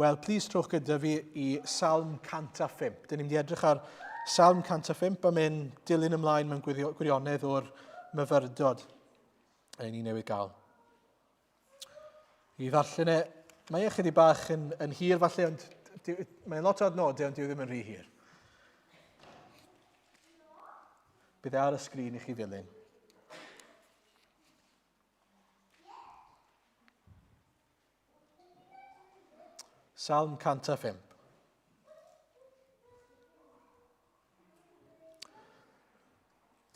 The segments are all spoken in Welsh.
Wel, plis trwch gyda fi i Salm 105. Dyn ni'n mynd i edrych ar Salm 105 a mynd dilyn ymlaen mewn gwirionedd o'r myfyrdod. Ein ni newydd gael. I ddarllen e, mae ychydig bach yn hir falle, ond mae'n lot o adnodau, ond dyw ddim yn rhy hir. Bydd e ar y sgrin i chi ddilyn. Salm 105.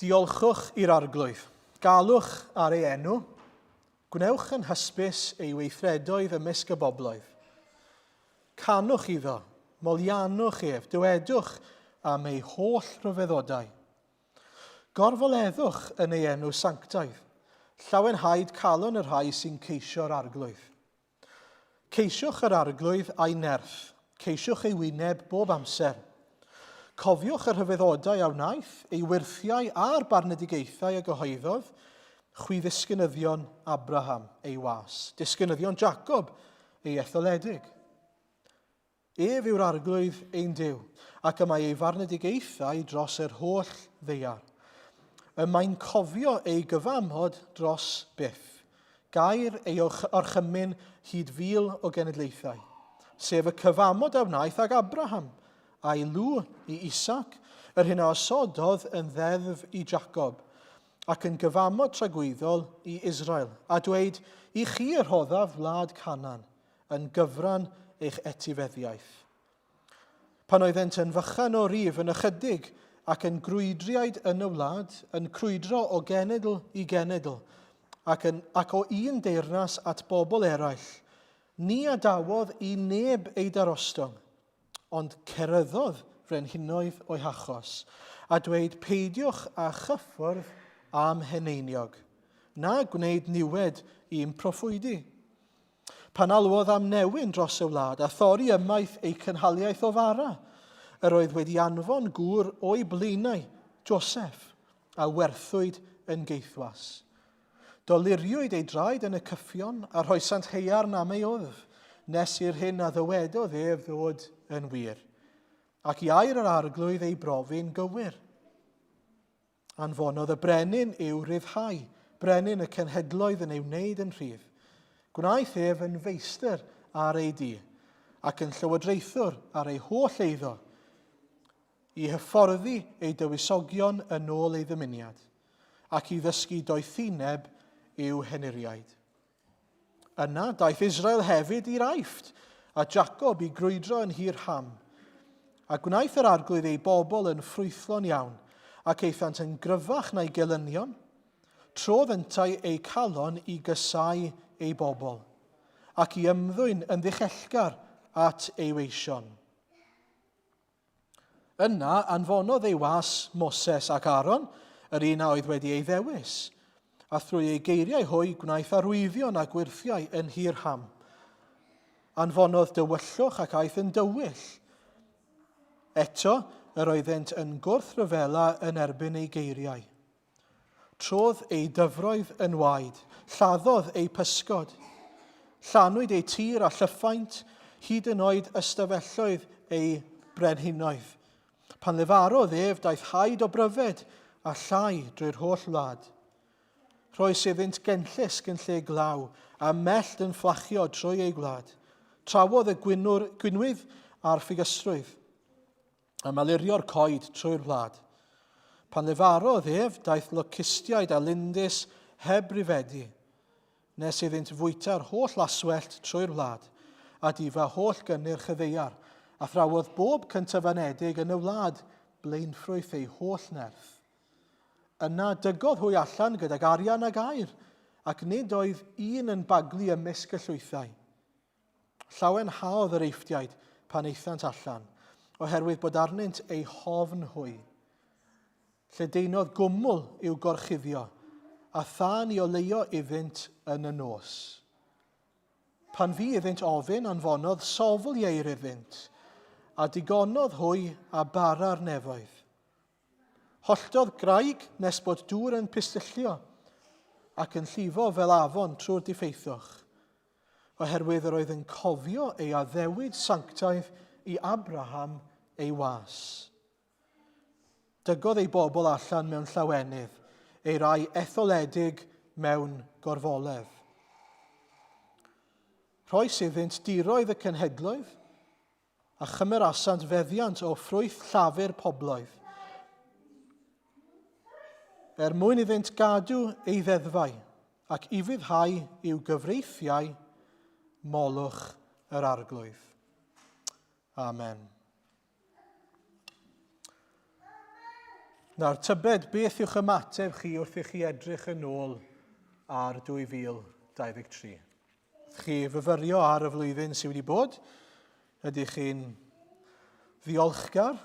Diolchwch i'r arglwydd, galwch ar ei enw, gwnewch yn hysbys ei weithredoedd ymysg y bobloedd. Canwch iddo, molianwch ef, dywedwch am ei holl rhyfeddodau. Gorfoleddwch yn ei enw sanctaidd, llawenhaid calon y rhai sy'n ceisio'r arglwydd. Ceisiwch yr arglwydd a'i nerth, ceisiwch ei wyneb bob amser. Cofiwch yr rhyfeddodau a wnaeth, ei wyrthiau a'r barnedigaethau a gyhoeddodd, chwi ddisgynyddion Abraham, ei was, disgynyddion Jacob, ei etholedig. Ef yw'r arglwydd ein Duw, ac yma ei farnedigaethau dros yr holl ddeiar. Mae'n cofio ei gyfamod dros byth. Gair ei orchymyn hyd fil o genedlaethau, sef y cyfamod a wnaeth ag Abraham, a'i lw i Isaac, yr hyn a osododd yn ddeddf i Jacob, ac yn gyfamod tragwyddol i Israel, a dweud, i chi yr rhoddaf wlad Canan, yn gyfran eich etifeddiaeth. Pan oeddent yn fychan o rif yn ychydig, ac yn grwydriaid yn y wlad, yn crwydro o genedl i genedl, ac o un deyrnas at bobl eraill, ni adawodd i neb ei darostwng, ond ceryddodd frenhinoedd o'i hachos, a dweud peidiwch a chyffwrdd am heneiniog, na gwneud niwed i'n proffwydi. Pan alwodd am newyn dros y wlad, a thorri ymaith ei cynhaliaeth o fara, yr oedd wedi anfon gŵr o'i blaenau, Joseph, a werthwyd yn geithwas. Doluriwyd ei draed yn y cyffion a rhoesant heiar am ei wddf, nes i'r hyn a ddywedodd ef ddod yn wir, ac i air yr arglwydd ei brofi'n gywir. Anfonodd y brenin i'w ryddhau, brenin y cenhedloedd yn ei wneud yn rhydd. Gwnaeth ef yn feistr ar ei dŷ, ac yn llywodraethwr ar ei holl eiddo, i hyfforddi ei dywysogion yn ôl ei ddymuniad, ac i ddysgu doethineb i'w henuriaid. Yna daeth Israel hefyd i'r Aifft, a Jacob i grwydro yn hir ham. A gwnaeth yr arglwydd ei bobl yn ffrwythlon iawn, ac eithant yn gryfach na'i gelynion, trodd yntau ei calon i gysau ei bobl, ac i ymddwyn yn ddichellgar at ei weision. Yna anfonodd ei was Moses ac Aaron, yr un a oedd wedi ei ddewis, a thrwy ei geiriau hwy gwnaeth arwyddion a gwirthiau yn hir ham. Anfonodd dywyllwch ac aeth yn dywyll. Eto, yr oeddent yn gwrthryfela yn erbyn ei geiriau. Trodd ei dyfroedd yn waed, lladdodd ei pysgod. Llanwyd ei tir a llyffaint, hyd yn oed ystafelloedd ei brenhinoedd. Pan lefarodd ef, daeth haid o bryfed a llai drwy'r holl wlad. Rhoes iddynt genllysg yn lle glaw, a mellt yn fflachio trwy ei gwlad. Trawodd y gwynwydd a'r ffugysrwydd, a malurio'r coed trwy'r wlad. Pan lefarodd ef, daeth locustiaid a lindys heb rifedi, nes iddynt fwyta'r holl aswellt trwy'r wlad, a difa holl gynnyrch y ddeiar, a thrawodd bob cyntafanedig yn y wlad blaenffrwyth ei holl nerth. Yna dygodd hwy allan gydag arian ag air, ac nid oedd un yn baglu ymysg y llwythau. Llawen haodd yr eiftiaid pan eithant allan, oherwydd bod arnynt ei hofn hwy. Lledaenodd gwmwl i'w gorchuddio, a than i oleio iddynt yn y nos. Pan fu iddynt ofyn, anfonodd sofl ieir iddynt, a digonodd hwy a bara'r nefoedd. Holltodd graig nes bod dŵr yn pistyllio, ac yn llifo fel afon trwy'r diffeithwch. oherwydd yr oedd yn cofio ei addewid sanctaidd i Abraham ei was. Dygodd ei bobl allan mewn llawenydd, ei rai etholedig mewn gorfoledd. Rhoes iddynt diroedd y cenhedloedd, a chymerasant feddiant o ffrwyth llafur pobloedd. Mwyn iddynt gadw ei ddeddfau, ac i fyddhau i'w gyfreithiau molwch yr arglwydd. Amen. Nawr, tybed, beth yw'ch ymateb chi wrth i chi edrych yn ôl ar 2023? Chi fyfyrio ar y flwyddyn sydd wedi bod? Ydych chi'n ddiolchgar?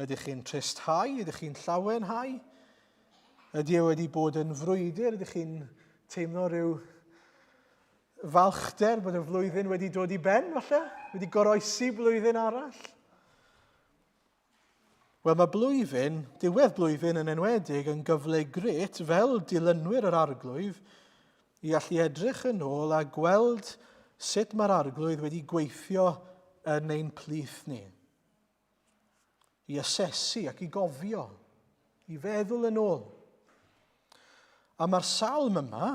Ydych chi'n tristhau? Ydych chi'n llawenhau? Ydy e wedi bod yn frwydr? Ydych chi'n teimlo rhyw falchder bod y flwyddyn wedi dod i ben, falle? Wedi goroesi blwyddyn arall? Wel, mae blwyddyn, diwedd blwyddyn yn enwedig yn gyfle gret fel dilynwyr yr arglwydd i allu edrych yn ôl a gweld sut mae'r arglwydd wedi gweithio yn ein plith ni. I asesu ac i gofio, i feddwl yn ôl. A mae'r salm yma,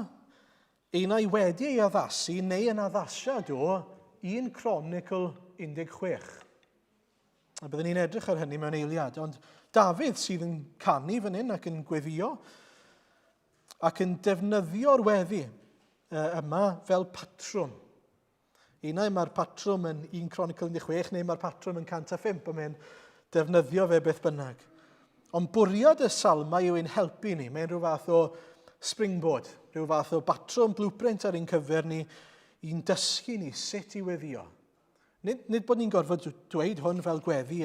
einau wedi ei addasu neu yn addasiad o 1 Chronicle 16. A byddwn ni'n edrych ar hynny mewn eiliad, ond Dafydd sydd yn canu fan hyn ac yn gweddio ac yn defnyddio'r weddi yma fel patrwm. Unai mae'r patrwm yn 1 Chronicle 16 neu mae'r patrwm yn 105, a mae'n defnyddio fe beth bynnag. Ond bwriad y salmau yw ein helpu ni. Mae'n rhyw fath o springboard, rhyw fath o batrwm, blueprint ar ein cyfer ni i'n dysgu ni sut i weddio. Nid bod ni'n gorfod dweud hwn fel gweddi,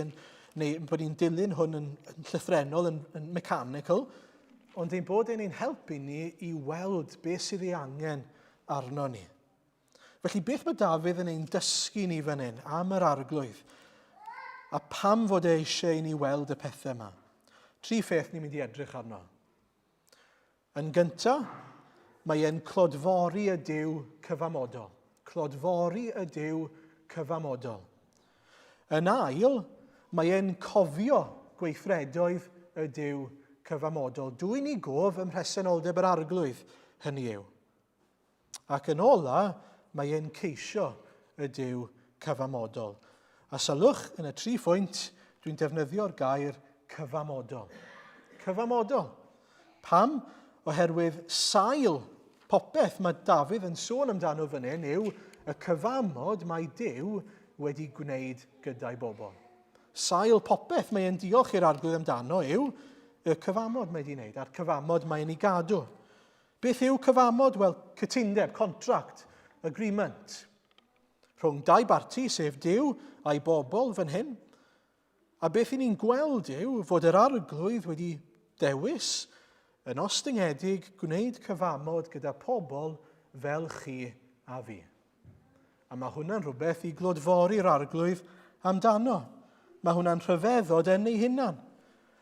neu bod ni'n dilyn hwn yn llythrenol, yn mechanical, ond ein bod e'n helpu ni i weld beth sydd ei angen arno ni. Felly beth mae Dafydd yn ein dysgu ni fan hyn am yr arglwydd, a pam fod e eisiau i ni weld y pethau yma? 3 pheth ni'n mynd i edrych arno. Yn gyntaf, mae e'n clodfori y Duw cyfamodol. Clodfori y Duw cyfamodol. Yn ail, mae e'n cofio gweithredoedd y Duw cyfamodol. Dwi'n i gof ym mhresenoldeb yr arglwydd, hynny yw. Ac yn ola, mae e'n ceisio y Duw cyfamodol. A sylwch, yn y 3 phwynt, dwi'n defnyddio'r gair cyfamodol. Cyfamodol. Pam? Oherwydd sail popeth mae Dafydd yn sôn amdano fan hyn yw y cyfamod mae Duw wedi gwneud gyda'i bobl. Sail popeth mae e'n diolch i'r arglwydd amdano yw y cyfamod mae wedi wneud, a'r cyfamod mae'n ei gadw. Beth yw cyfamod? Wel, cytundeb, contract, agreement. Rhwng 2 barti, sef Duw a'i bobl fan hyn. A beth ni'n gweld yw fod yr arglwydd wedi dewis yn ostyngedig gwneud cyfamod gyda pobl fel chi a fi. A mae hwnna'n rhywbeth i glodfori'r arglwydd amdano. Mae hwnna'n rhyfeddod yn ei hunan.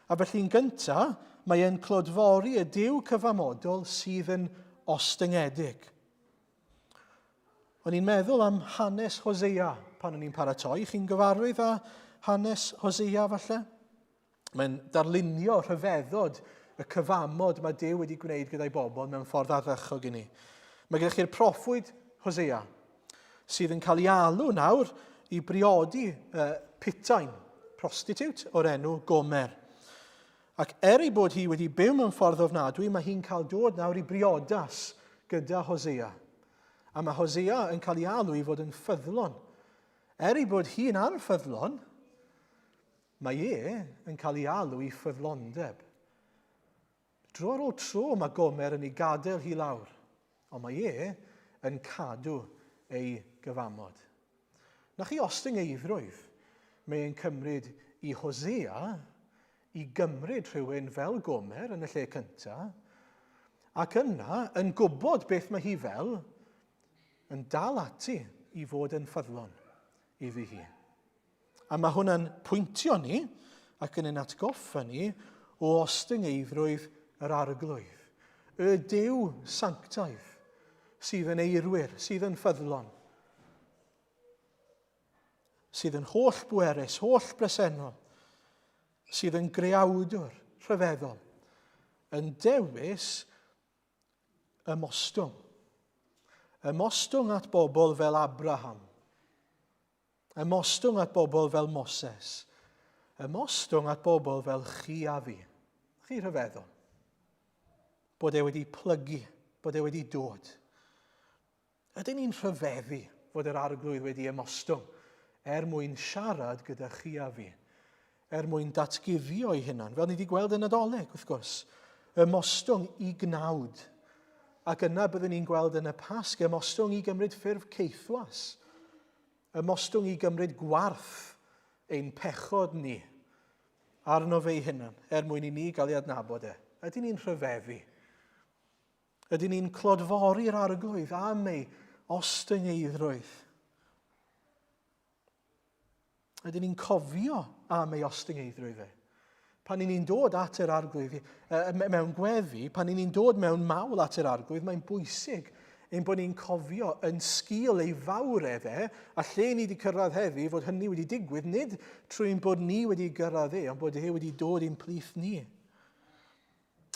A felly'n gyntaf, mae e'n clodfori y Duw cyfamodol sydd yn ostyngedig. O'n i'n meddwl am hanes Hosea pan o'n i'n paratoi. Chi'n gyfarwydd â hanes Hosea falle? Mae'n darlunio rhyfeddod y cyfamod mae Duw wedi gwneud gyda'i bobl mewn ffordd ardderchog i ni. Mae gyda chi'r proffwyd Hosea, sydd yn cael ei alw nawr i briodi Pitain, prostitute o'r enw Gomer. Ac ei bod hi wedi byw mewn ffordd ofnadwy, mae hi'n cael dod nawr i briodas gyda Hosea. A mae Hosea yn cael ei alw i fod yn ffyddlon. Ei bod hi'n anffyddlon, mae yn cael ei alw i ffyddlondeb. Dro ar ôl tro mae Gomer yn ei gadael hi lawr, ond mae yn cadw ei gyfamod. Na chi ostyngeidrwydd, mae'n cymryd i Hosea i gymryd rhywun fel Gomer yn y lle cyntaf, ac yna, yn gwybod beth mae hi fel, yn dal ati i fod yn ffyddlon iddi hi. A mae hwnna'n pwyntio ni ac yn ein atgoffa ni o ostyngeidrwydd yr arglwydd. Y Duw sanctaidd. sydd yn eirwyr, sydd yn ffyddlon, sydd yn holl bwerus, holl bresennol, sydd yn greawdwr, rhyfeddol, yn dewis ymostwng. Ymostwng at bobl fel Abraham. Ymostwng at bobl fel Moses. Ymostwng at bobl fel chi a fi. Chi rhyfeddol. Bod e wedi plygu, bod e wedi dod. Ydyn ni'n rhyfeddu fod yr arglwydd wedi ymostwng mwyn siarad gyda chi a fi. Mwyn datguddio ei hunan, fel ni wedi gweld yn Nadolig, wrth gwrs. Ymostwng i gnawd. Ac yna byddwn ni'n gweld yn y Pasg, ymostwng i gymryd ffurf ceithwas. Ymostwng i gymryd gwarth ein pechod ni arno fe ei hunan, mwyn i ni gael ei adnabod e. Ydyn ni'n rhyfeddu? Ydyn ni'n clodfori'r arglwydd am ei ostyngeidrwydd? Ydyn ni'n cofio am ei ostyngeidrwydd e? Pan ni'n dod at yr arglwydd mewn gweddi, pan ni'n dod mewn mawl at yr arglwydd, mae'n bwysig ein bod ni'n cofio yn sgil ei fawredd e, a lle ni wedi cyrraedd heddi, fod hynny wedi digwydd, nid trwy'n bod ni wedi gyrraedd e, ond bod e wedi dod i'n plith ni.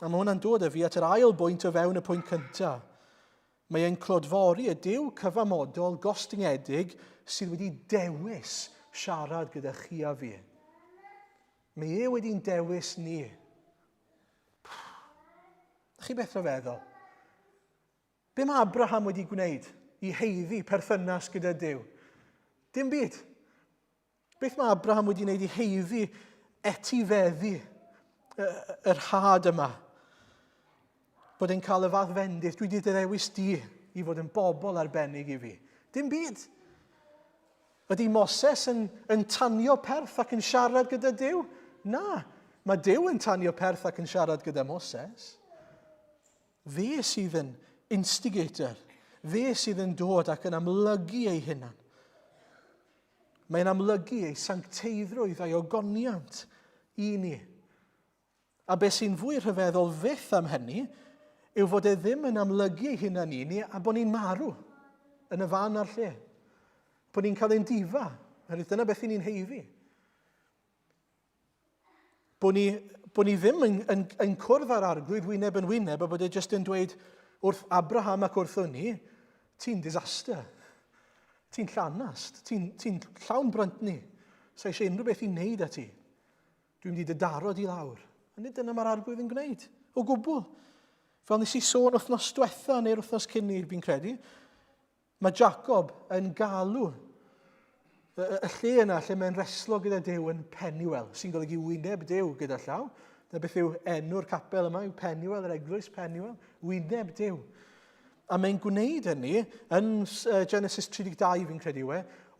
A mae hwnna'n dod â fi at yr ail bwynt o fewn y pwynt cyntaf. Mae e'n clodfori y Duw cyfamodol, gostyngiedig, sydd wedi dewis siarad gyda chi a fi. Mae e wedi'n dewis ni. Chi beth rhyfeddol? Be mae Abraham wedi gwneud i heiddi perthynas gyda Duw? Dim byd. Beth mae Abraham wedi gwneud i heiddi etifeddu yr had yma? Bod e'n cael y fath fendith, dwi wedi ddewis di i fod yn bobl arbennig i fi. Dim byd. Ydy Moses yn tanio perth ac yn siarad gyda Duw? Na, mae Duw yn tanio perth ac yn siarad gyda Moses. Fe sydd yn instigator. Fe sydd yn dod ac yn amlygu ei hunan. Mae'n amlygu ei sancteiddrwydd a'i ogoniant i ni. A beth sy'n fwy rhyfeddol fyth am hynny, yw fod e ddim yn amlygu ei hunan i ni a bod ni'n marw yn y fan ar lle. Bod ni'n cael ein difa. Dyna beth ni'n heiddi. Bod ni ddim yn cwrdd ar arglwydd wyneb yn wyneb, a bod e jyst yn dweud wrth Abraham ac wrth ni, ti'n disaster. Ti'n llanast. Ti'n llawn bryntni. Sa eisiau unrhyw beth i wneud â ti. Dwi'n mynd i dydarod i lawr. A nid dyna mae'r arglwydd yn gwneud. O gwbl. Fel nes i sôn wythnos diwetha neu'r wythnos cyn ni, fi'n credu, mae Jacob yn galw y lle yna lle mae'n reslo gyda Duw yn Peniel, sy'n golygu wyneb Duw gyda llaw. Dyna beth yw enw'r capel yma, yw Peniel, yr eglwys Peniel, wyneb Duw. A mae'n gwneud hynny yn Genesis 32, fi'n credu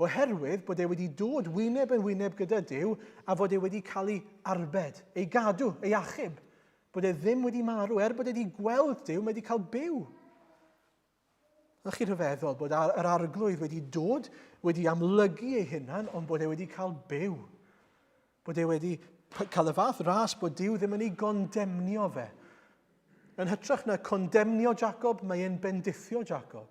oherwydd bod e wedi dod wyneb yn wyneb gyda Duw a fod e wedi cael ei arbed, ei gadw, ei achub. Bod e ddim wedi marw, bod e wedi gweld Duw, mae wedi cael byw. Ydych chi'n rhyfeddol bod yr arglwydd wedi dod, wedi amlygu ei hunan, ond bod e wedi cael byw. Bod e wedi cael y fath ras bod Duw ddim yn ei gondemnio fe. Yn hytrach na condemnio Jacob, mae e'n bendithio Jacob.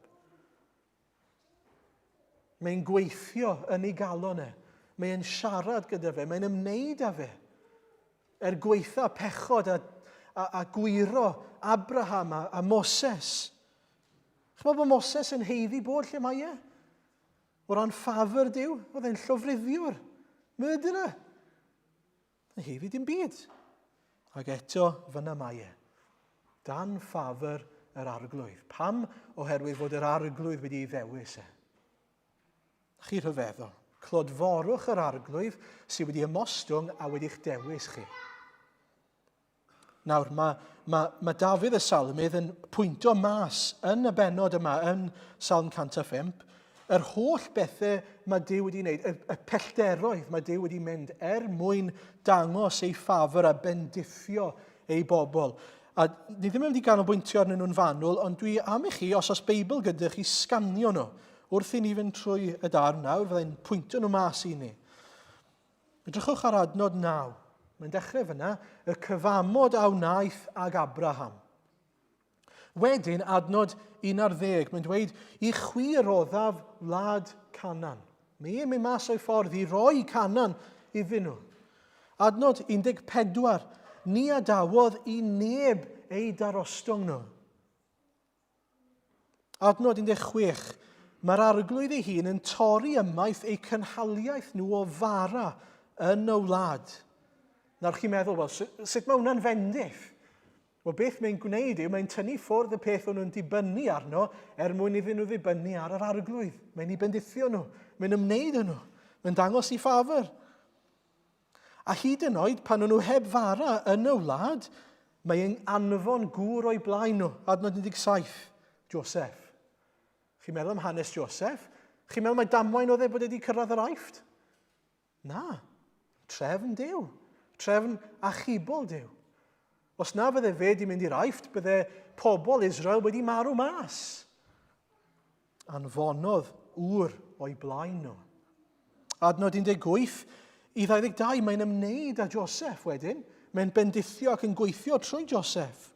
Mae'n gweithio yn ei galon e. Mae'n siarad gyda fe, mae'n ymwneud â fe. Gweitha pechod a gwiro Abraham a Moses. Ch'mo' bod Moses yn heiddi bod lle mae e? O ran ffafr Duw, oedd e'n llofruddiwr, murderer. Yn heiddi dim byd. Ac eto fyna mae e. Dan ffafr yr arglwydd. Pam? Oherwydd fod yr arglwydd wedi ei ddewis e. Chi rhyfeddol. Clodforwch yr arglwydd sydd wedi ymostwng a wedi'ch dewis chi. Nawr, mae Dafydd y Salmydd yn pwynto mas yn y benod yma, yn Salm 105, yr holl bethau mae Duw wedi wneud, y pellteroedd mae Duw wedi mynd mwyn dangos ei ffafr a bendithio ei bobl. A ni ddim yn mynd i ganolbwyntio arnyn nhw'n fanwl, ond dwi am i chi, os oes Beibl gyda chi, sganio nhw. Wrth i ni fynd trwy y darn nawr, fyddai'n pwyntio nhw mas i ni. Edrychwch ar adnod 9. Mae'n dechrau fyna, y cyfamod a wnaeth ag Abraham. Wedyn, adnod 11, mae'n dweud, I chwi roddaf wlad Canan. Mae'n mynd mas o'i ffordd i roi Canan iddyn nhw. Adnod 14, ni adawodd I neb ei darostwng nhw. Adnod 16, mae'r arglwydd ei hun yn torri ymaith eu cynhaliaeth nhw o fara yn y wlad. Nawr chi'n meddwl, wel, sut mae hwnna'n fendith? Wel, beth mae'n gwneud yw, mae'n tynnu ffwrdd y peth o'n nhw'n dibynnu arno mwyn iddyn nhw ddibynnu ar yr arglwydd. Mae'n ei bendithio nhw, mae'n ymwneud â nhw, mae'n dangos I ffafr. A hyd yn oed, pan o'n nhw heb fara yn y wlad, mae'n anfon gŵr o'i blaen nhw. Adnod 17, Joseph. Chi'n meddwl am hanes Joseph? Chi'n meddwl mai damwain oedd bod wedi cyrraedd yr Aifft? Na, trefn Duw. Trefn achubol Duw. Os na fydde fe wedi mynd i'r Aifft, bydde pobl Israel wedi marw mas. Anfonodd ŵr o'i blaen nhw. Adnod 18 I 22, mae'n ymwneud â Joseph wedyn. Mae'n bendithio ac yn gweithio trwy Joseph.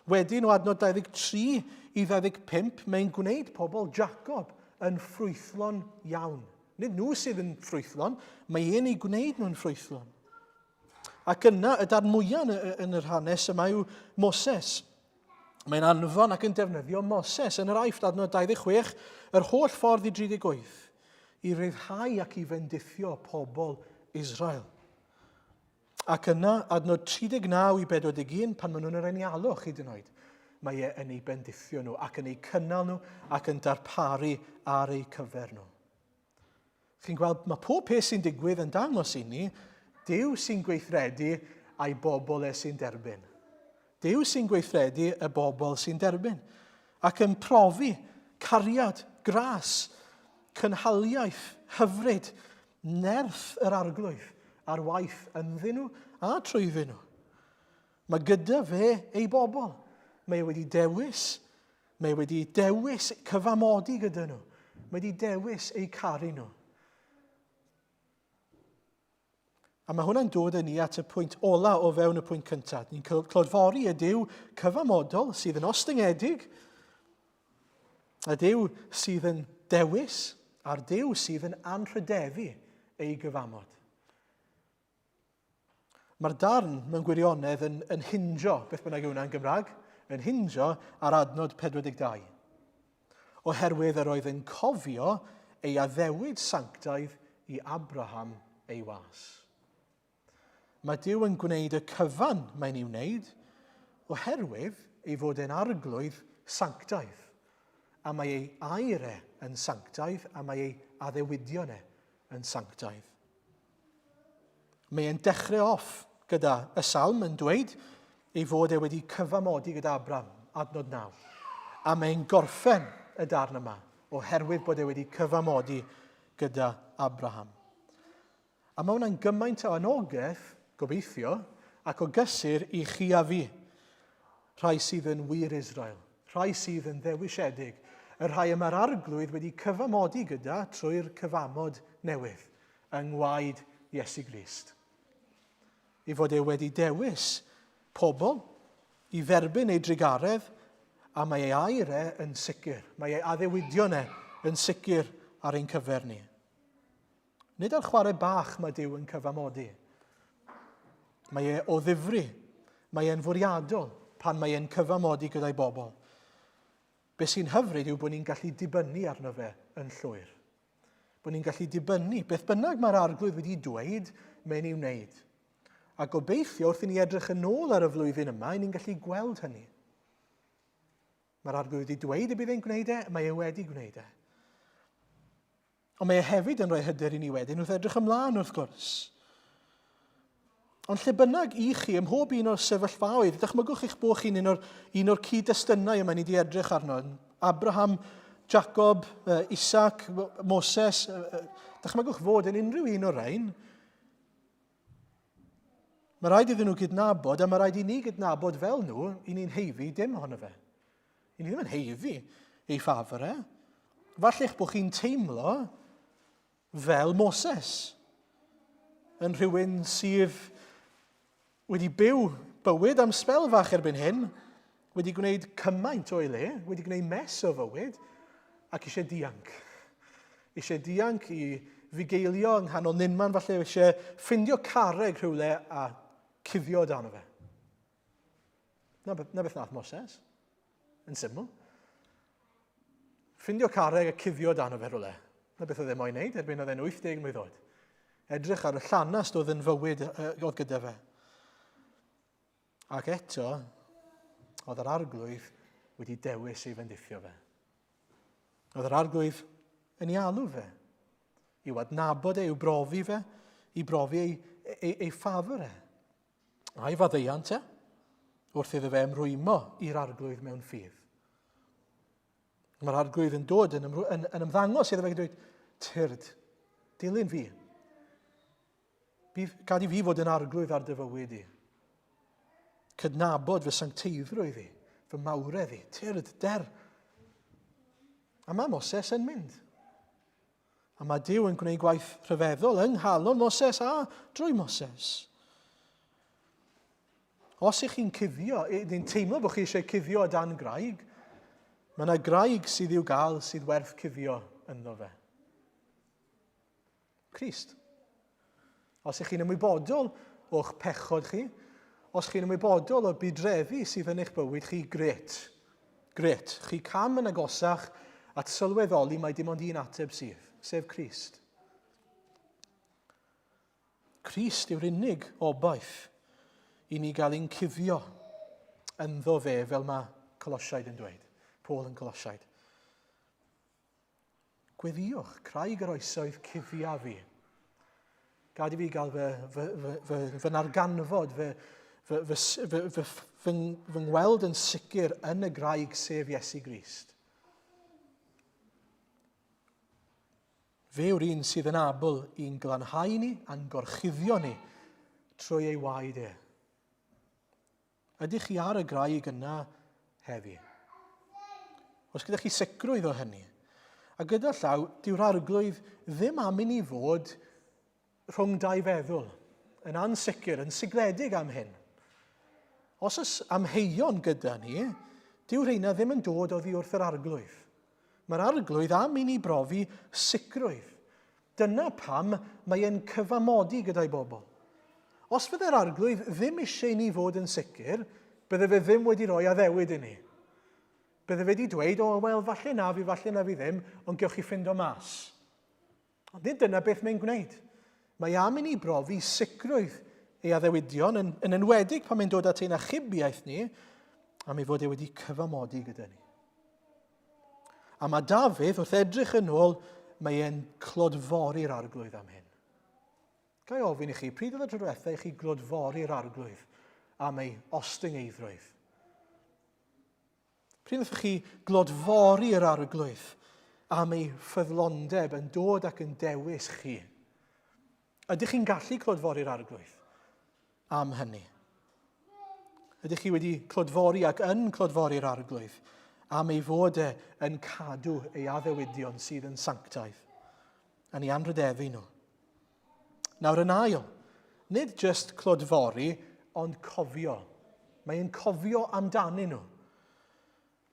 Wedyn o adnod 23 I 25, mae'n gwneud pobl Jacob yn ffrwythlon iawn. Nid nhw sydd yn ffrwythlon, mae ein ei gwneud nhw'n ffrwythlon. Ac yna, y darn mwyaf yn yr hanes yma yw Moses. Mae'n anfon ac yn defnyddio Moses yn yr Aifft adnod 26, yr holl ffordd I 38, I ryddhau ac I fendithio pobl Israel. Ac yna, adnod 39 I 41, pan maen nhw'n yr enialwch hyd yn oed, mae yn ei bendithio nhw ac yn ei cynnal nhw ac yn darparu ar ei cyfer nhw. Chi'n gweld, mae pob peth sy'n digwydd yn dangos I ni, Duw sy'n gweithredu a'i bobl sy'n derbyn. Duw sy'n gweithredu y bobl sy'n derbyn. Ac yn profi cariad, gras, cynhaliaeth, hyfryd, nerth yr arglwydd a'r waith ynddyn nhw a trwyddyn nhw. Mae gyda fe ei bobl. Mae wedi dewis. Mae wedi dewis cyfamodi gyda nhw. Mae wedi dewis eu caru nhw. A mae hwnna'n dod â ni at y pwynt ola o fewn y pwynt cyntaf. Ni'n clodfori y Duw cyfamodol sydd yn ostyngedig, y Duw sydd yn dewis, a'r Duw sydd yn anrhydefu ei gyfamod. Mae'r darn mewn gwirionedd yn hinjo, beth bynnag yw hwnna'n Gymraeg, yn hinjo ar adnod 42. Oherwydd yr oedd yn cofio ei addewid sanctaidd I Abraham ei was. Mae Duw yn gwneud y cyfan mae'n ei wneud oherwydd ei fod yn arglwydd sanctaidd. A mae ei airau yn sanctaidd a mae ei addewidion yn sanctaidd. Mae e'n dechrau off gyda y Salm yn dweud ei fod wedi cyfamodi gyda Abraham, adnod 9. A mae'n gorffen y darn yma oherwydd bod wedi cyfamodi gyda Abraham. A mae hwnna'n gymaint o anogaeth, gobeithio, ac o gysur I chi a fi. Rhai sydd yn wir Israel, rhai sydd yn ddewisiedig, y rhai yma'r arglwydd wedi cyfamodi gyda trwy'r cyfamod newydd yng ngwaed Iesu Grist. I fod wedi dewis pobl I dderbyn ei drigaredd a mae ei airau yn sicr. Mae ei addewidion yn sicr ar ein cyfer ni. Nid ar chwarae bach mae Duw yn cyfamodi. Mae o ddifri, mae e'n fwriadol pan mae e'n cyfamodi gyda'i bobl. Be sy'n hyfryd yw bod ni'n gallu dibynnu arno fe yn llwyr. Bod ni'n gallu dibynnu beth bynnag mae'r arglwydd wedi dweud mae'n ei wneud. A gobeithio wrth I ni edrych yn ôl ar y flwyddyn yma, ni'n gallu gweld hynny. Mae'r arglwydd wedi dweud y bydd e'n gwneud mae wedi gwneud Ond mae hefyd yn rhoi hyder I ni wedyn wrth edrych ymlaen wrth gwrs. Ond lle bynnag I chi, ym mhob un o'r sefyllfaoedd, dychmygwch eich bod chi'n un o'r cyd-destynau yma ni wedi edrych arno. Abraham, Jacob, Isaac, Moses. Dychmygwch fod yn unrhyw un o'r rhain. Mae rhaid iddyn nhw gydnabod, a mae rhaid I ni gydnabod fel nhw, I ni'n heifi dim ohono fe. I ni ddim yn heifi ei ffafr Falla'ch bod chi'n teimlo fel Moses. Yn rhywun sydd wedi byw bywyd am sbel fach erbyn hyn, wedi gwneud cymaint o'i le, wedi gwneud mes o fywyd, ac eisiau dianc. Eisiau dianc i fugeilio yng nghanol ninman, falle eisiau ffindio carreg rhywle a cuddio dan o fe. Na beth nath Moses, yn syml. Ffindio carreg a cuddio dan o fe rhywle. Na beth oedd e moyn wneud, erbyn oedd e'n 80 mlwydd oed. Edrych ar y llanast oedd yn fywyd oedd gyda fe. Ac eto, oedd yr arglwydd wedi dewis ei fendithio fe. Oedd yr arglwydd yn ei alw fe, i'w adnabod e, i'w brofi fe, i brofi ei ffafr e. A'i faddeuant e, wrth iddo fe ymrwymo i'r arglwydd mewn ffydd. Mae'r arglwydd yn dod yn ymddangos iddo fe dweud, tyrd, dilyn fi. Gad i fi fod yn arglwydd ar dy fywyd i. Cydnabod fy sancteiddrwydd i, fy mawredd i, tyrd, der. A mae Moses yn mynd. A mae Duw yn gwneud gwaith rhyfeddol yng nghalon Moses a drwy Moses. Os ych chi'n cuddio, ni'n teimlo bod chi eisiau cuddio dan graig, mae yna graig sydd i'w gael sydd werth cuddio ynddo fe. Crist. Os ych chi'n ymwybodol o'ch pechod chi, os chi'n ymwybodol o bydreddu sydd yn eich bywyd chi, gret. Gret. Chi cam yn agosach at sylweddoli mae dim ond un ateb sydd, sef Crist. Crist yw'r unig obaith i ni gael ein cuddio ynddo fe fel mae Colosiaid yn dweud. Paul yn Colosiaid. Gweddiwch, craig yr oesoedd cuddia fi. Gad i fi gael fy narganfod, fy ngweld yn sicr yn y graig sef Iesu Grist. Fe yw'r un sydd yn abl i'n glanhau ni a'n gorchuddio ni trwy ei waed e. Ydych chi ar y graig yna heddi? Os gyda chi sicrwydd o hynny? A gyda llaw, dyw'r arglwydd ddim am i ni fod rhwng dau feddwl, yn ansicr, yn sigledig am hyn. Os oes amheuon gyda ni, dyw rheina ddim yn dod oddi wrth yr arglwydd. Mae'r arglwydd am i ni brofi sicrwydd. Dyna pam mae e'n cyfamodi gyda'i bobl. Os fydde'r arglwydd ddim eisiau ni fod yn sicr, bydde fe ddim wedi rhoi addewid i ni. Bydde fe wedi dweud, wel, falle na fi ddim, ond gewch chi ffindo mas. Ond nid dyna beth mae'n gwneud. Mae am i ni brofi sicrwydd ei addewidion yn enwedig pan mae'n dod at ein achubiaeth ni, am ei fod e wedi cyfamodi gyda ni. A mae Dafydd, wrth edrych yn ôl, mae e'n clodfori'r arglwydd am hyn. Gai ofyn i chi, pryd oedd y tro diwethaf i chi glodfori'r arglwydd am ei ostyngeidrwydd? Pryd oedd chi glodfori'r arglwydd am ei ffyddlondeb yn dod ac yn dewis chi? Ydych chi'n gallu clodfori'r arglwydd am hynny? Ydych chi wedi clodfori ac yn clodfori'r arglwydd am ei fod yn cadw ei addewidion sydd yn sanctaidd, yn ei anrhydeddu nhw? Nawr yn ail, nid just clodfori, ond cofio. Mae e'n cofio amdanyn nhw.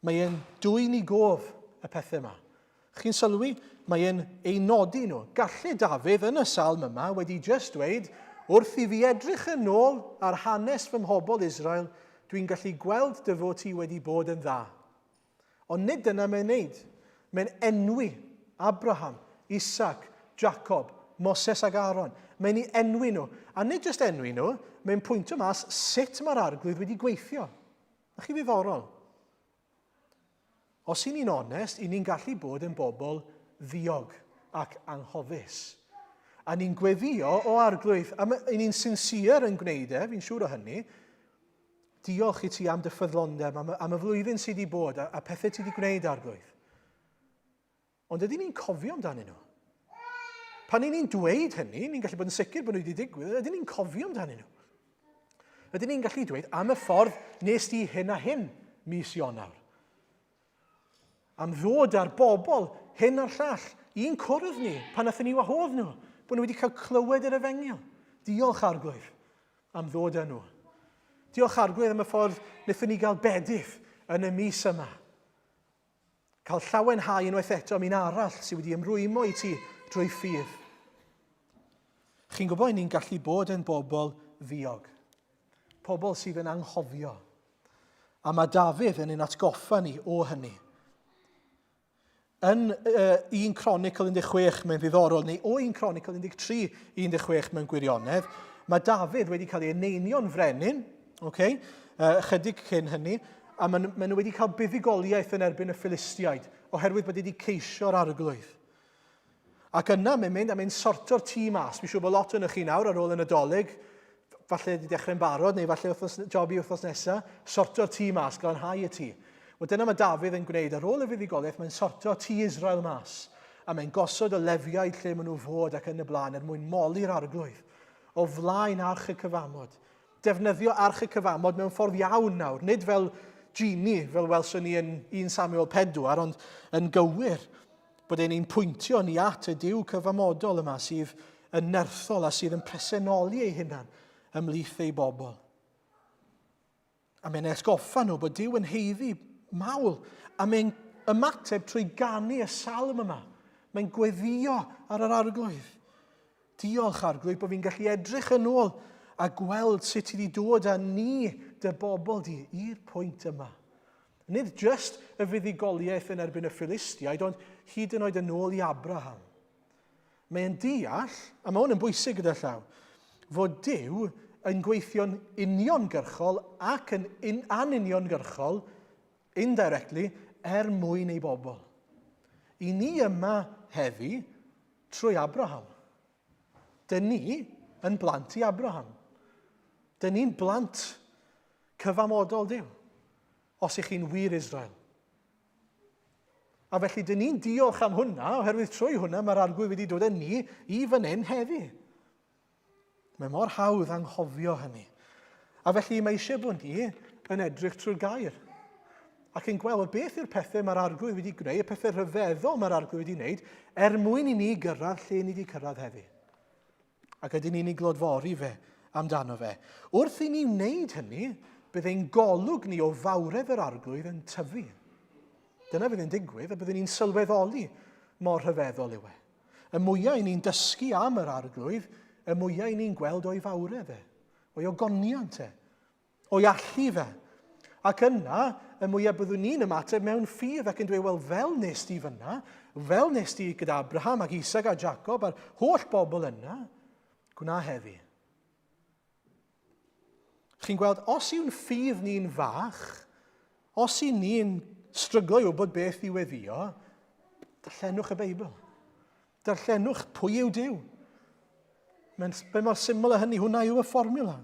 Mae e'n dwy'n i gof y pethau yma. Chi'n sylwi? Mae e'n ei nodi nhw. Galle Dafydd yn y salm yma wedi just dweud, wrth i fi edrych yn ôl ar hanes fy mhobol Israel, dwi'n gallu gweld dy fod ti wedi bod yn dda. Ond nid dyna mae'n neud. Mae'n enwi Abraham, Isaac, Jacob, Moses ag Aaron. Mae'n ei enwi nhw. A nid jyst enwi nhw, mae'n pwyntio mas sut mae'r arglwydd wedi gweithio. A chi ddiddorol. Os i ni'n onest, i ni'n gallu bod yn bobl ddiog ac anghofus. A ni'n gweddio o arglwydd, a ni'n sincere yn gwneud fi'n siŵr o hynny, diolch i ti am dy ffyddlondeb, am y flwyddyn sydd wedi bod, a pethau ti wedi gwneud arglwydd. Ond ydyn ni'n cofio amdanyn nhw? Pan ni'n dweud hynny, ni'n gallu bod yn sicr bod nhw wedi digwydd, ydyn ni'n cofio amdanyn nhw? Ydyn ni'n gallu dweud am y ffordd nes di hyn a hyn mis Ionawr? Am ddod ar bobl hyn a'r llall, un cwrdd ni, pan nathon ni wahodd nhw, bod nhw wedi cael clywed yr efengyl. Diolch arglwydd am ddod â nhw. Diolch arglwydd am y ffordd wnaethon ni gael bedydd yn y mis yma. Cael llawenhau unwaith eto am un arall sydd wedi ymrwymo i ti drwy ffydd. Chi'n gwybod ni'n gallu bod yn bobl ddiog. Pobl sydd yn anghofio. A mae Dafydd yn ein atgoffa ni o hynny. Yn 1 Chronicle 16 mae'n ddiddorol, neu o 1 Chronicle 13-16 mewn gwirionedd, mae Dafydd wedi cael ei eneinio'n frenin, chydig cyn hynny, a maen nhw wedi cael buddugoliaeth yn erbyn y Philistiaid, oherwydd bod wedi ceisio'r arglwydd. Ac yna mae'n mynd a mae'n sorto'r tŷ mas. Fi'n siŵr bod lot yn chi nawr ar ôl y Nadolig, falle wedi dechrau'n barod, neu falle jobi wythnos nesaf, sorto'r tŷ mas, glanhau y tŷ. Wel, dyna mae Dafydd yn gwneud. Ar ôl y fuddugoliaeth, mae'n sorto tŷ Israel mas. A mae'n gosod y lefiaid lle maen nhw fod ac yn y blaen mwyn moli'r arglwydd. O flaen arch y cyfamod. Defnyddio arch y cyfamod mewn ffordd iawn nawr. Nid fel genie, fel welson ni yn 1 Samuel 4, ond yn gywir bod e'n pwyntio ni at y Duw cyfamodol yma sydd yn nerthol a sydd yn presennoli ei hunan ymlith ei bobl. A mae'n esgoffa nhw bod Duw yn heiddi mawl, a mae'n ymateb trwy ganu y salm yma. Mae'n gweddio ar yr arglwydd. Diolch arglwydd bod fi'n gallu edrych yn ôl a gweld sut ti wedi dod â ni, dy bobl di, i'r pwynt yma. Nid just y fuddugoliaeth yn erbyn y Philistiaid, ond hyd yn oed yn ôl i Abraham. Mae'n deall, a mae hwn yn bwysig gyda llaw, fod Duw yn gweithio'n uniongyrchol ac yn anuniongyrchol, indirectly, mwyn ei bobl. I ni yma heddi trwy Abraham. Dyn ni yn blant i Abraham. Dyn ni'n blant cyfamodol Duw, os ych chi'n wir Israel. A felly, dyn ni'n diolch am hwnna, oherwydd trwy hwnna mae'r arglwydd wedi dod â ni i fan hyn heddi. Mae mor hawdd anghofio hynny. A felly mae eisiau bod ni yn edrych trwy'r gair. Ac yn gweld beth yw'r pethau mae'r arglwydd wedi gwneud, y pethau rhyfeddol mae'r arglwydd wedi gwneud, mwyn i ni gyrraedd lle ni wedi cyrraedd heddi. Ac ydyn ni'n ei glodfori fe amdano fe. Wrth i ni wneud hynny, bydd ein golwg ni o fawredd yr arglwydd yn tyfu. Dyna fydd yn digwydd, a byddwn ni'n sylweddoli mor rhyfeddol yw e. Y mwyaf i ni'n dysgu am yr arglwydd, y mwyaf i ni'n gweld o'i fawredd e, o'i ogoniant e, o'i allu fe. Ac yna, y mwyaf byddwn ni'n ymateb mewn ffydd ac yn dweud, wel, fel nes ti fyna, fel nes ti gyda Abraham ac Isaac a Jacob a'r holl bobl yna, gwna heddi. Chi'n gweld, os yw'n ffydd ni'n fach, os i ni'n stryglo i wybod beth i weddio, darllenwch y Beibl. Darllenwch pwy yw Duw. Be mor syml o hynny, hwnna yw y fformula.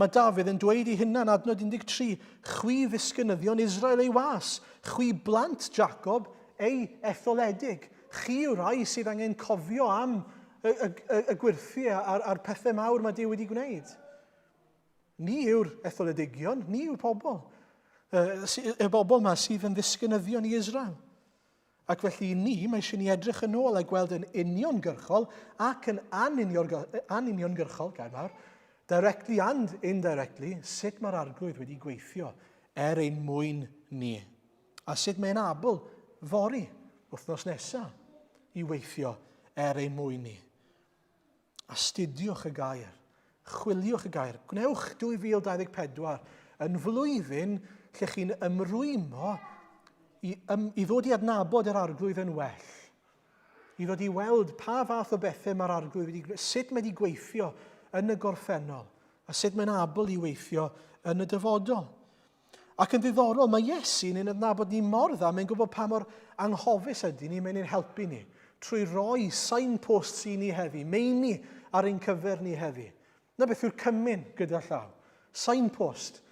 Mae Dafydd yn dweud i hynna'n adnod 13, chwi ddisgynyddion Israel ei was, chwi blant Jacob ei etholedig. Chi yw'r rai sydd angen cofio am y gwirthi a'r pethau mawr mae Duw wedi gwneud. Ni yw'r etholedigion, ni yw'r pobl. Y bobl yma sydd yn ddisgynyddion i Israel. Ac felly ni, mae eisiau ni edrych yn ôl a gweld yn uniongyrchol ac yn anuniongyrchol, gair mawr, directly and indirectly, sut mae'r arglwydd wedi gweithio ein mwyn ni. A sut mae'n abl fori wythnos nesaf i weithio ein mwyn ni. Astudiwch y gair, chwiliwch y gair. Gwnewch 2024 yn flwyddyn lle chi'n ymrwymo i ddod i adnabod yr arglwydd yn well. I ddod i weld pa fath o bethau mae'r arglwydd wedi gwneud, sut mae wedi gweithio yn y gorffennol, a sut mae'n abl i weithio yn y dyfodol. Ac yn ddiddorol, mae Iesu'n ein adnabod ni mor dda, mae'n gwybod pa mor anghofus ydy ni, mae'n ein helpu ni, trwy roi signposts i ni heddi, meini ar ein cyfer ni heddi. Na beth yw'r cymyn gyda llaw. Signpost,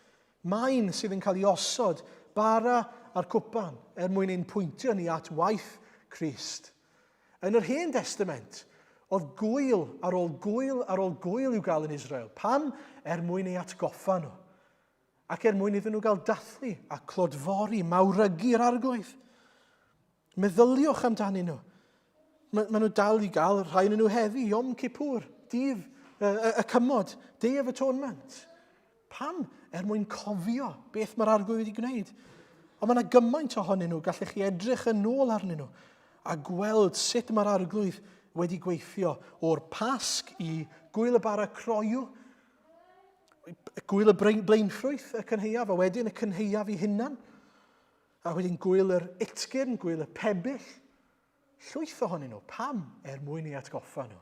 maen sydd yn cael ei osod, bara a'r cwpan, mwyn ein pwyntio ni at waith Crist. Yn yr Hen Testament, oedd gwyl ar ôl gwyl ar ôl gwyl i'w gael yn Israel. Pam? Mwyn ei atgoffa nhw. Ac mwyn iddyn nhw gael dathlu a clodfori, mawrygu'r arglwydd. Meddyliwch amdani nhw. Maen nhw dal i gael rhai yn nhw heddi, Yom Kippur, dydd y cymod, Day of Atonement. Pam? mwyn cofio beth mae'r arglwydd wedi gwneud. Ond mae yna gymaint ohonyn nhw, gallech chi edrych yn ôl arnyn nhw a gweld sut mae'r arglwydd wedi gweithio o'r Pasg i gwyl y bara croew, gwyl y blaenffrwyth y cynheuaf, a wedyn y cynheuaf ei hunan, a wedyn gwyl yr itgyrn, gwyl y pebyll. Llwyth ohonyn nhw. Pam? Mwyn ei atgoffa nhw.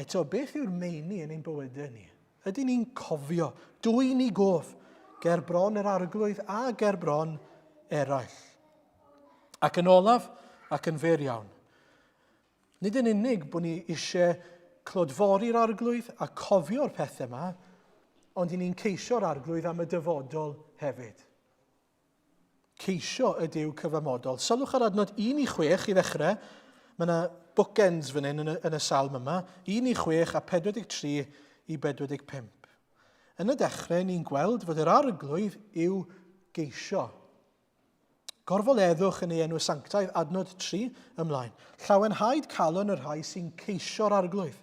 Eto, beth yw'r meini yn ein bywydau ni? Ydyn ni'n cofio, dwy ni gof, ger bron yr arglwydd a ger bron eraill. Ac yn olaf, ac yn fer iawn. Nid yn unig bod ni eisiau clodfori'r arglwydd a cofio'r pethau yma, ond ni'n ceisio'r arglwydd am y dyfodol hefyd. Ceisio y Duw cyfamodol. Sylwch ar adnod 1 i 6 i ddechrau. Mae yna bookends fan hyn yn y salm yma. 1 i 6 a 43 i 45. Yn y dechrau, ni'n gweld fod yr arglwydd yw geisio. Gorfoleddwch yn ei enw sanctaidd adnod 3 ymlaen. Llawenhaid calon yr rhai sy'n ceisio'r arglwydd.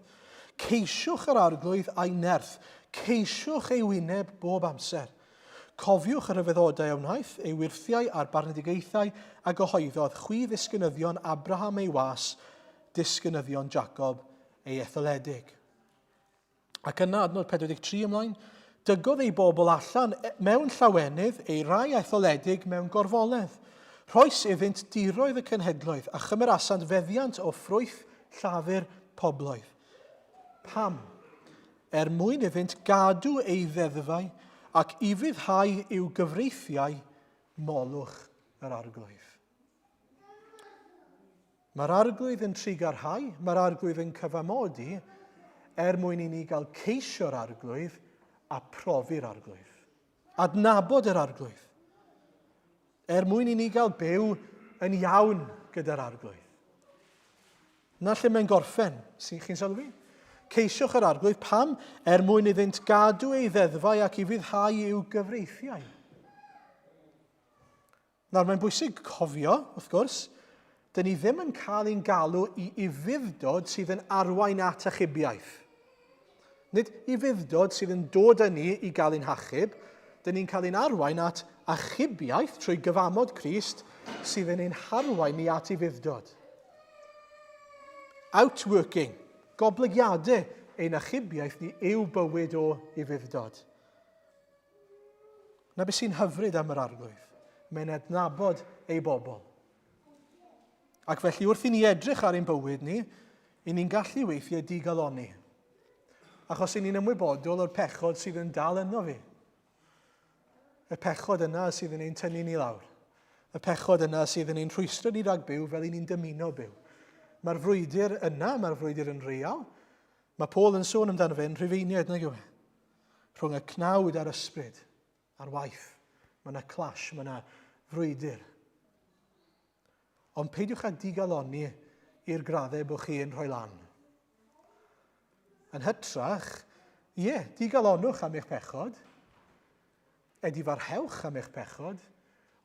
Ceisiwch yr arglwydd a'i nerth. Ceisiwch ei wyneb bob amser. Cofiwch yr yfeddodau wnaeth, ei wirthiau a'r barnedigaethau a gyhoeddodd chwi ddisgynyddion Abraham ei was, disgynyddion Jacob ei etholedig. Ac yna adnod 43 ymlaen, dygodd ei bobl allan mewn llawenydd ei rai etholedig mewn gorfoledd. Rhoes iddynt diroedd y cenhedloedd a chymerasant feddiant o ffrwyth llafur pobloedd. Pam? Mwyn iddynt gadw ei ddeddfau ac i fyddhau i'w gyfreithiau molwch yr arglwydd. Mae'r arglwydd yn trigarhau, mae'r arglwydd yn cyfamodi mwyn i ni gael ceisio'r arglwydd a profi'r arglwydd. Adnabod yr arglwydd. Mwyn i ni gael byw yn iawn gyda'r arglwydd. Na lle mae'n gorffen, chi'n sylwi? Ceisiwch yr arglwydd pam mwyn iddynt gadw ei ddeddfau ac i fyddhau i'w gyfreithiau. Nawr, mae'n bwysig cofio, wrth gwrs, dyn ni ddim yn cael ein galw i fuddod sydd yn arwain at achubiaeth. Nid i fuddod sydd yn dod â ni i gael ein hachub, dyn ni'n cael ein arwain at achubiaeth trwy gyfamod Crist sydd yn ein harwain ni at ei fuddod. Outworking, goblygiadau ein achubiaeth ni yw bywyd o ei fuddod. Na beth sy'n hyfryd am yr arglwydd. Mae'n adnabod ei bobl. Ac felly wrth i ni edrych ar ein bywyd ni, i ni'n gallu weithiau digaloni. Achos i ni'n ymwybodol o'r pechod sydd yn dal yno fi. Y pechod yna sydd yn ein tynnu ni lawr. Y pechod yna sydd yn ein rhwystro ni rhag byw fel i ni'n dymuno byw. Mae'r frwydr yna, mae'r frwydr yn real. Mae Paul yn sôn amdano fe'n Rhufeiniaid, nag yw e? Rhwng y cnawd a'r ysbryd, a'r waith. Mae yna clash, mae yna frwydr. Ond peidiwch â digaloni i'r graddau bod chi'n rhoi lan. Yn hytrach, digalonwch am eich pechod, edifarhewch am eich pechod,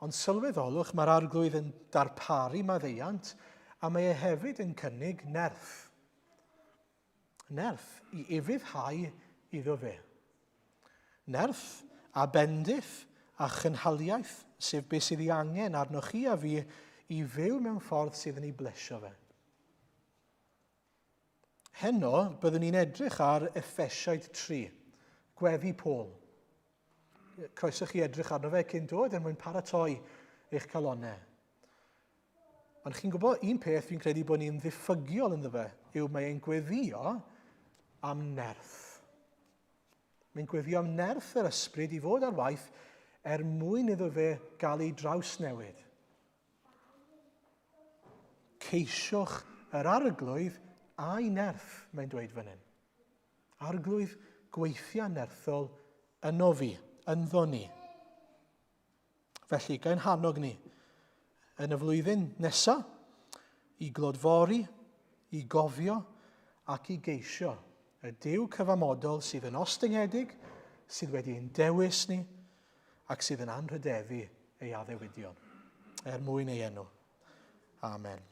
ond sylweddolwch mae'r arglwydd yn darparu maddeiant a mae e hefyd yn cynnig nerth. Nerth i ifyddhau iddo fe. Nerth a bendith a chynhaliaeth, sef beth sydd ei angen arnoch chi a fi i fyw mewn ffordd sydd yn ei blesio fe. Heno, byddwn ni'n edrych ar Effesiaid 3, gweddi Paul. Croeso chi edrych arno fe cyn dod mwyn paratoi eich calonnau. Ond chi'n gwybod, un peth fi'n credu bod ni'n ddiffygiol ynddo fe, yw mae e'n gweddio am nerth. Mae'n gweddio am nerth yr ysbryd i fod ar waith mwyn iddo fe gael ei drawsnewid. Ceisiwch yr arglwydd a'i nerth, mae'n dweud fan hyn. Arglwydd gweithio nerthol yno fi, ynddo ni. Felly, gael hannog ni yn y flwyddyn nesaf, i glodfori, i gofio ac i geisio y Duw cyfamodol sydd yn ostyngedig, sydd wedi ein dewis ni ac sydd yn anrhydefu ei addewidion. Mwyn ei enw. Amen.